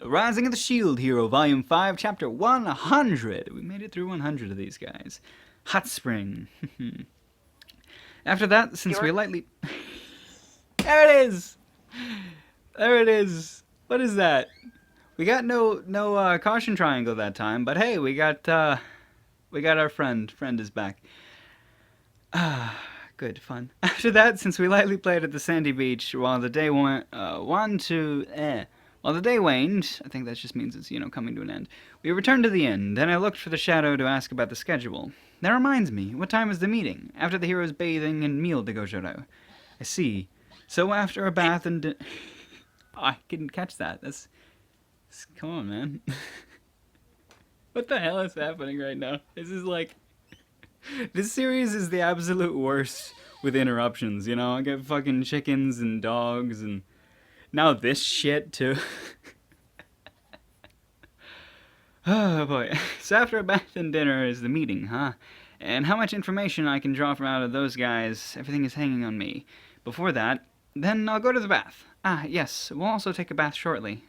Rising of the Shield Hero, Volume 5, Chapter 100. We made it through 100 of these guys. Hot Spring. After that, since we lightly... There it is! There it is! What is that? We got no caution triangle that time, but hey, we got our friend. Friend is back. Good fun. After that, since we lightly played at the sandy beach while the day waned, while the day waned, I think that just means it's, coming to an end, we returned to the inn. Then I looked for the shadow to ask about the schedule. That reminds me, what time is the meeting? After the hero's bathing and meal to Gojoro. I see. So after a bath and... oh, I couldn't catch that. Come on, man. What the hell is happening right now? This is like... This series is the absolute worst with interruptions, I get fucking chickens and dogs and... Now this shit, too. Oh, boy. So after a bath and dinner is the meeting, huh? And how much information I can draw from out of those guys, everything is hanging on me. Before that, then I'll go to the bath. Yes, we'll also take a bath shortly.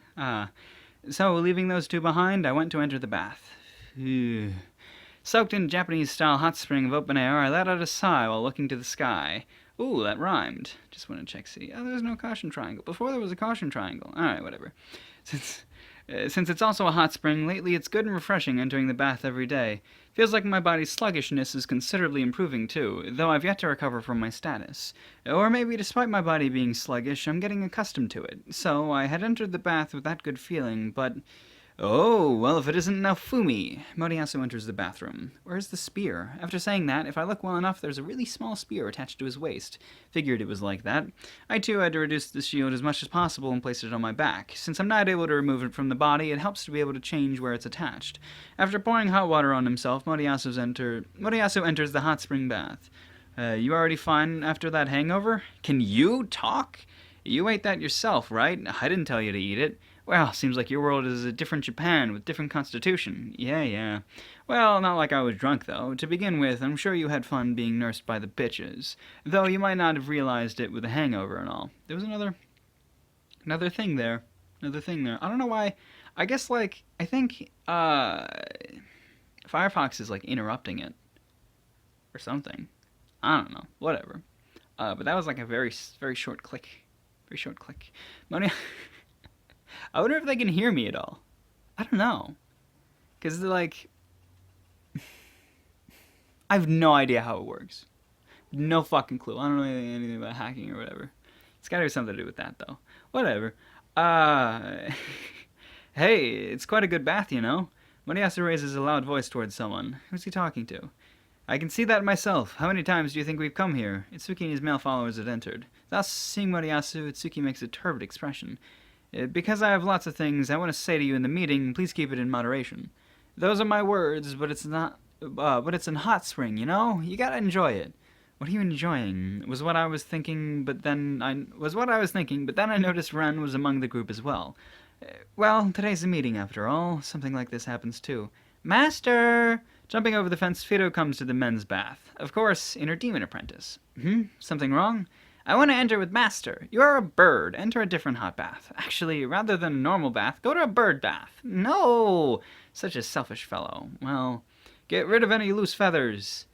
So leaving those two behind, I went to enter the bath. Soaked in Japanese-style hot spring of open air, I let out a sigh while looking to the sky. Ooh, that rhymed. Just want to check, see. Oh, there's no caution triangle. Before there was a caution triangle. Alright, whatever. Since it's also a hot spring, lately it's good and refreshing entering the bath every day. Feels like my body's sluggishness is considerably improving too, though I've yet to recover from my status. Or maybe despite my body being sluggish, I'm getting accustomed to it. So I had entered the bath with that good feeling, but... Oh, well, if it isn't Naofumi. Moriyasu enters the bathroom. Where's the spear? After saying that, if I look well enough, there's a really small spear attached to his waist. Figured it was like that. I too had to reduce the shield as much as possible and place it on my back. Since I'm not able to remove it from the body, it helps to be able to change where it's attached. After pouring hot water on himself, Moriyasu enters the hot spring bath. You already fine after that hangover? Can you talk? You ate that yourself, right? I didn't tell you to eat it. Well, seems like your world is a different Japan with different constitution. Yeah. Well, not like I was drunk, though. To begin with, I'm sure you had fun being nursed by the bitches. Though you might not have realized it with a hangover and all. There was another thing there. I don't know why. I guess, I think, Firefox is, interrupting it. Or something. I don't know. Whatever. But that was, a very, very short click. Very short click. I wonder if they can hear me at all. I don't know. Because, I have no idea how it works. No fucking clue. I don't know anything about hacking or whatever. It's gotta be something to do with that, though. Whatever. Hey, it's quite a good bath, Moriyasu raises a loud voice towards someone. Who's he talking to? I can see that myself. How many times do you think we've come here? Itsuki and his male followers had entered. Thus, seeing Moriyasu, Itsuki makes a turbid expression. Because I have lots of things I want to say to you in the meeting, please keep it in moderation. Those are my words, but it's not... but it's in hot spring, You gotta enjoy it. What are you enjoying? Was what I was thinking, but then I noticed Ren was among the group as well. Well, today's a meeting after all. Something like this happens too. Master! Jumping over the fence, Fido comes to the men's bath. Of course, inner demon apprentice. Something wrong? I want to enter with Master. You are a bird. Enter a different hot bath. Actually, rather than a normal bath, go to a bird bath. No! Such a selfish fellow. Well, get rid of any loose feathers.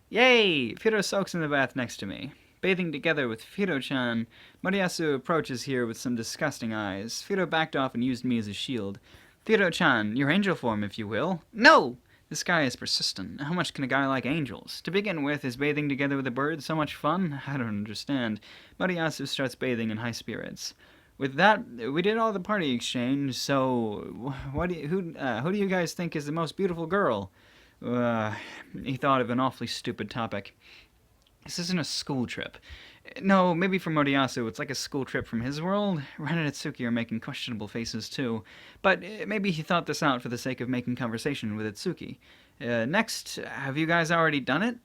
Yay! Fido soaks in the bath next to me. Bathing together with Fido-chan, Moriyasu approaches here with some disgusting eyes. Fido backed off and used me as a shield. Fido-chan, your angel form, if you will. No! This guy is persistent. How much can a guy like angels? To begin with, is bathing together with a bird so much fun? I don't understand. Moriyasu starts bathing in high spirits. With that, we did all the party exchange, so who do you guys think is the most beautiful girl? He thought of an awfully stupid topic. This isn't a school trip. No, maybe for Moriyasu, it's like a school trip from his world. Ren and Itsuki are making questionable faces, too. But maybe he thought this out for the sake of making conversation with Itsuki. Next, have you guys already done it?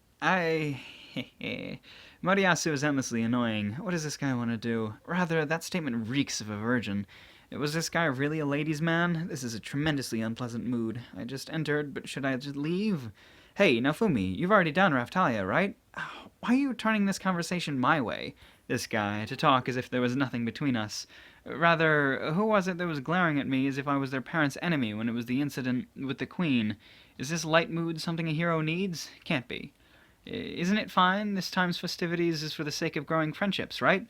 Moriyasu is endlessly annoying. What does this guy want to do? Rather, that statement reeks of a virgin. Was this guy really a ladies' man? This is a tremendously unpleasant mood. I just entered, but should I just leave? Hey, Naofumi, you've already done Raftalia, right? Why are you turning this conversation my way? This guy, to talk as if there was nothing between us. Rather, who was it that was glaring at me as if I was their parents' enemy when it was the incident with the Queen? Is this light mood something a hero needs? Can't be. Isn't it fine? This time's festivities is for the sake of growing friendships, right?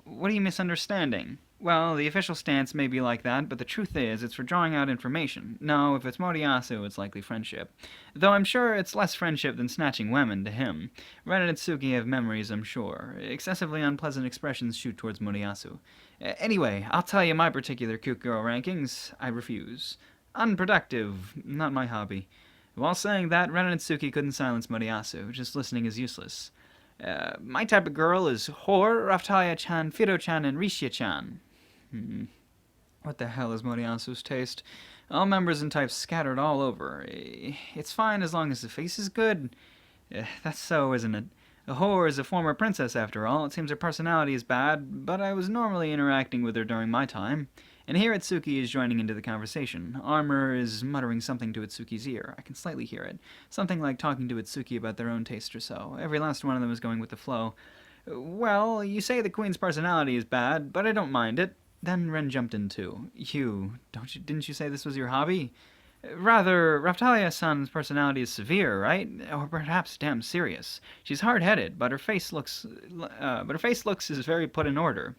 What are you misunderstanding? Well, the official stance may be like that, but the truth is, it's for drawing out information. No, if it's Moriyasu, it's likely friendship. Though I'm sure it's less friendship than snatching women to him. Ren and Tsuki have memories, I'm sure. Excessively unpleasant expressions shoot towards Moriyasu. Anyway, I'll tell you my particular cute girl rankings. I refuse. Unproductive. Not my hobby. While saying that, Ren and Tsuki couldn't silence Moriyasu. Just listening is useless. My type of girl is Hor, Raftalia-chan, Fido-chan, and Rishia-chan. What the hell is Moriasu's taste? All members and types scattered all over. It's fine as long as the face is good. That's so, isn't it? A Hor is a former princess, after all. It seems her personality is bad, but I was normally interacting with her during my time. And here Itsuki is joining into the conversation. Armor is muttering something to Itsuki's ear. I can slightly hear it. Something like talking to Itsuki about their own taste or so. Every last one of them is going with the flow. Well, you say the queen's personality is bad, but I don't mind it. Then Ren jumped in too. Didn't you say this was your hobby? Rather, Raftalia-san's personality is severe, right? Or perhaps damn serious. She's hard-headed, but her face looks is very put in order.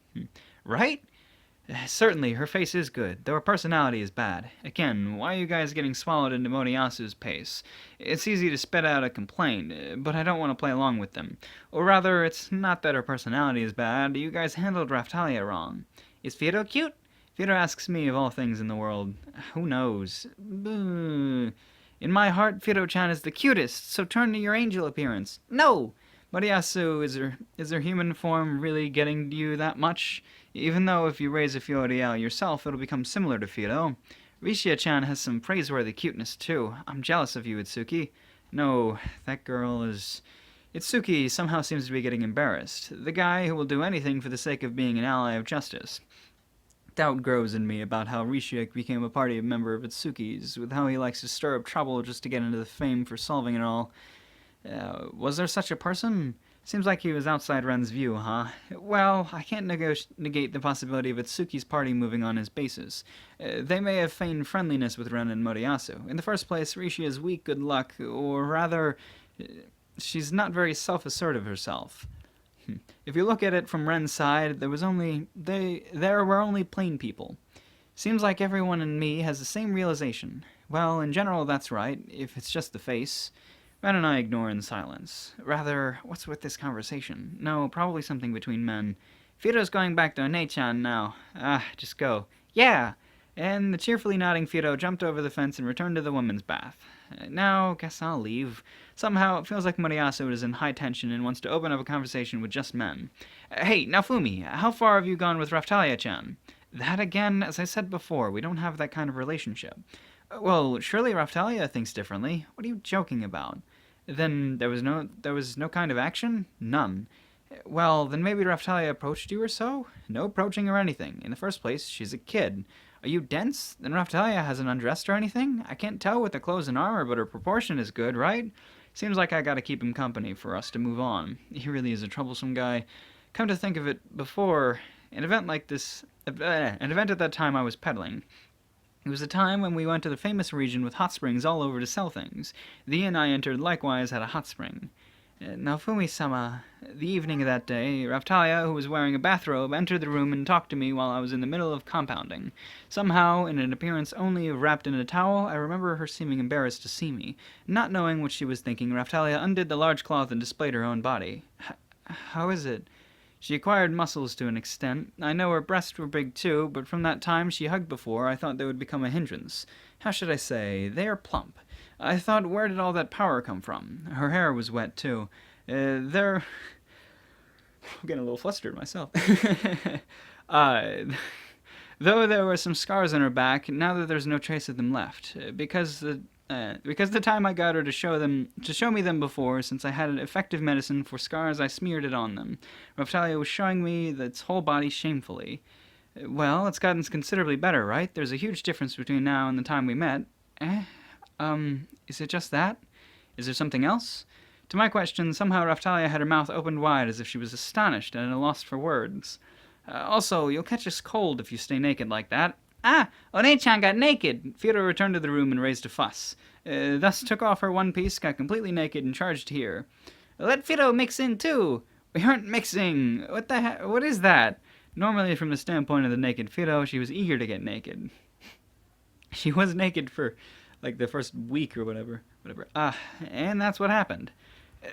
Right? Certainly, her face is good, though her personality is bad. Again, why are you guys getting swallowed into Moriyasu's pace? It's easy to spit out a complaint, but I don't want to play along with them. Or rather, it's not that her personality is bad, you guys handled Raftalia wrong. Is Fido cute? Fido asks me of all things in the world. Who knows? In my heart, Fido-chan is the cutest, so turn to your angel appearance. No! Moriyasu, is her human form really getting to you that much? Even though if you raise a Fioriel yourself, it'll become similar to Fido. Rishia-chan has some praiseworthy cuteness, too. I'm jealous of you, Itsuki. No, that girl is... Itsuki somehow seems to be getting embarrassed. The guy who will do anything for the sake of being an ally of justice. Doubt grows in me about how Rishia became a party member of Itsuki's, with how he likes to stir up trouble just to get into the fame for solving it all. Was there such a person? Seems like he was outside Ren's view, huh? Well, I can't negate the possibility of Itsuki's party moving on his basis. They may have feigned friendliness with Ren and Moriyasu. In the first place, Rishia's weak good luck, or rather, she's not very self-assertive herself. If you look at it from Ren's side, there were only plain people. Seems like everyone in me has the same realization. Well, in general, that's right, if it's just the face. Ren and I ignore in silence. Rather, what's with this conversation? No, probably something between men. Fido's going back to Onei-chan now. Just go. Yeah! And the cheerfully nodding Fido jumped over the fence and returned to the women's bath. Now, guess I'll leave. Somehow, it feels like Moriyasu is in high tension and wants to open up a conversation with just men. Hey, Naofumi, how far have you gone with Raftalia-chan? That again, as I said before, we don't have that kind of relationship. Well, surely Raftalia thinks differently. What are you joking about? Then there was no kind of action? None. Well, then maybe Raftalia approached you or so? No approaching or anything. In the first place, she's a kid. Are you dense? Then Raftalia hasn't undressed or anything? I can't tell with the clothes and armor, but her proportion is good, right? Seems like I gotta keep him company for us to move on. He really is a troublesome guy. Come to think of it, before an event at that time I was peddling. It was a time when we went to the famous region with hot springs all over to sell things. The inn I entered likewise had a hot spring. Naofumi-sama, the evening of that day, Raftalia, who was wearing a bathrobe, entered the room and talked to me while I was in the middle of compounding. Somehow, in an appearance only of wrapped in a towel, I remember her seeming embarrassed to see me. Not knowing what she was thinking, Raftalia undid the large cloth and displayed her own body. How is it? She acquired muscles to an extent. I know her breasts were big too, but from that time she hugged before, I thought they would become a hindrance. How should I say? They are plump. I thought, where did all that power come from? Her hair was wet too. I'm getting a little flustered myself. Though there were some scars on her back, now that there's no trace of them left. Because the time I got her to show me them before, since I had an effective medicine for scars, I smeared it on them. Raftalia was showing me its whole body shamefully. Well, it's gotten considerably better, right? There's a huge difference between now and the time we met. Is it just that? Is there something else? To my question, somehow Raftalia had her mouth opened wide as if she was astonished and at a loss for words. Also, you'll catch a cold if you stay naked like that. Ah, One-chan got naked! Fido returned to the room and raised a fuss. Thus took off her one piece, got completely naked, and charged here. Let Fido mix in too! We aren't mixing! What the heck? What is that? Normally, from the standpoint of the naked Fido, she was eager to get naked. She was naked for, like, the first week or whatever. And that's what happened.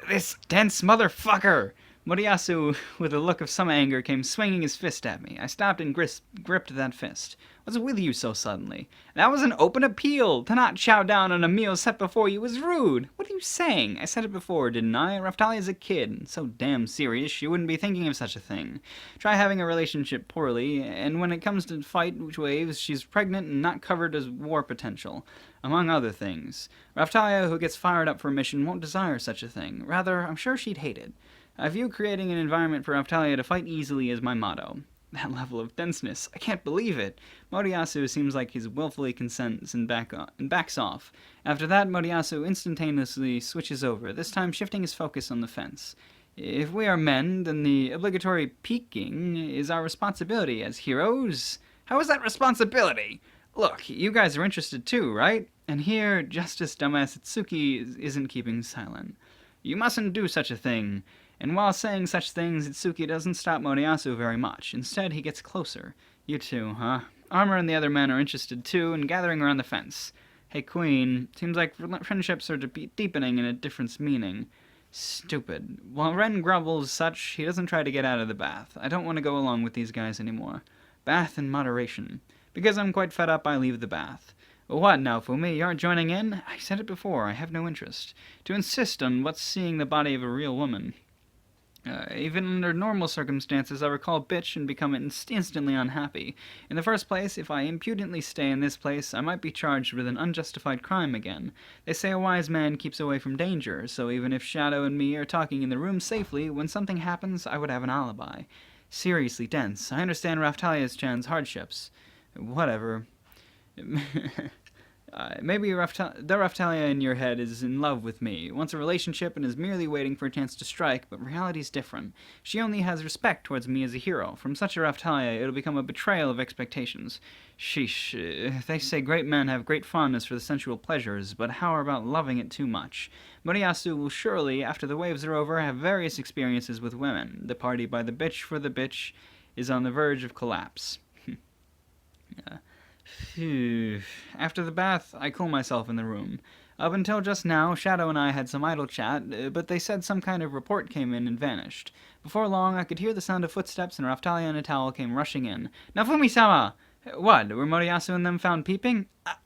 This dense motherfucker! Moriyasu, with a look of some anger, came swinging his fist at me. I stopped and gripped that fist. What's with you so suddenly? That was an open appeal. To not chow down on a meal set before you was rude. What are you saying? I said it before, didn't I? Raftalia's a kid. So damn serious, she wouldn't be thinking of such a thing. Try having a relationship poorly, and when it comes to fight waves, she's pregnant and not covered as war potential. Among other things. Raftalia, who gets fired up for a mission, won't desire such a thing. Rather, I'm sure she'd hate it. I view creating an environment for Raftalia to fight easily as my motto. That level of denseness, I can't believe it. Moriyasu seems like he's willfully consents and backs off. After that, Moriyasu instantaneously switches over, this time shifting his focus on the fence. If we are men, then the obligatory peeking is our responsibility as heroes. How is that responsibility? Look, you guys are interested too, right? And here, Justice Dumbass Itsuki isn't keeping silent. You mustn't do such a thing. And while saying such things, Itsuki doesn't stop Moriyasu very much. Instead, he gets closer. You two, huh? Armor and the other men are interested too, and gathering around the fence. Hey, Queen, seems like friendships are deepening in a different meaning. Stupid. While Ren grovels such, he doesn't try to get out of the bath. I don't want to go along with these guys anymore. Bath in moderation. Because I'm quite fed up, I leave the bath. What now, Fumi? You aren't joining in? I said it before, I have no interest. To insist on what's seeing the body of a real woman. Even under normal circumstances, I recall bitch and become instantly unhappy. In the first place, if I impudently stay in this place, I might be charged with an unjustified crime again. They say a wise man keeps away from danger, so even if Shadow and me are talking in the room safely, when something happens, I would have an alibi. Seriously dense. I understand Raftalia's hardships. Whatever. Maybe the Raftalia in your head is in love with me, wants a relationship and is merely waiting for a chance to strike, but reality's different. She only has respect towards me as a hero. From such a Raftalia, it'll become a betrayal of expectations. Sheesh, they say great men have great fondness for the sensual pleasures, but how about loving it too much? Moriyasu will surely, after the waves are over, have various experiences with women. The party by the bitch for the bitch is on the verge of collapse. After the bath, I cool myself in the room. Up until just now, Shadow and I had some idle chat, but they said some kind of report came in and vanished. Before long, I could hear the sound of footsteps, and Raftalia in a towel came rushing in. Nafumi-sama! What, were Moriyasu and them found peeping?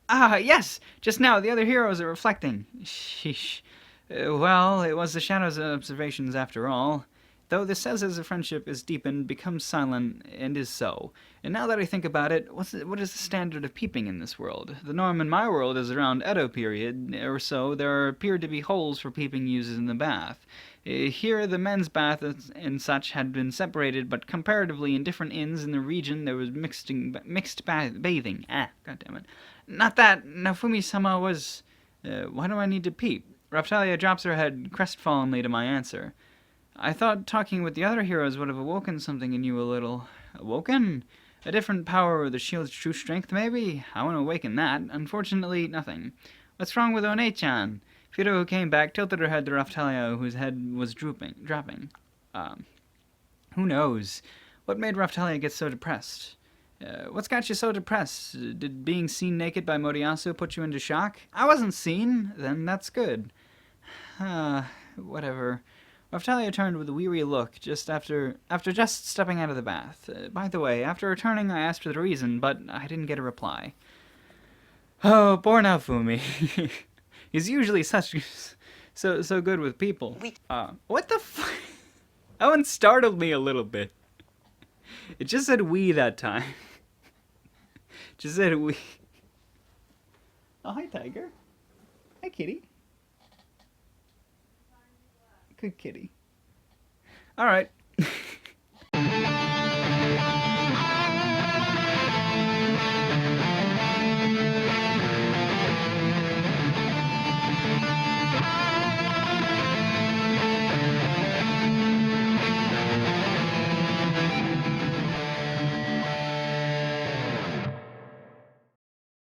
Yes! Just now, the other heroes are reflecting. Sheesh. Well, it was the Shadow's observations after all. Though this says as a friendship is deepened, becomes silent, and is so. And now that I think about it, what is the standard of peeping in this world? The norm in my world is around Edo period, or so, there appeared to be holes for peeping uses in the bath. Here the men's bath and such had been separated, but comparatively in different inns in the region there was mixed bathing. God damn it. Not that Nafumi-sama was... why do I need to peep? Raftalia drops her head crestfallenly to my answer. I thought talking with the other heroes would have awoken something in you a little. Awoken? A different power or the shield's true strength, maybe? I want to awaken that. Unfortunately, nothing. What's wrong with One-chan? Fido, who came back, tilted her head to Raftalia, whose head was dropping. Who knows? What made Raftalia get so depressed? What's got you so depressed? Did being seen naked by Moriyasu put you into shock? I wasn't seen. Then that's good. Whatever. Raftalia turned with a weary look after just stepping out of the bath. By the way, after returning, I asked for the reason, but I didn't get a reply. Oh, poor Naofumi. He's usually so good with people. What the fuck? That one startled me a little bit. It just said we that time. Just said we. Oh, hi, Tiger. Hi, kitty. Good kitty. Alright.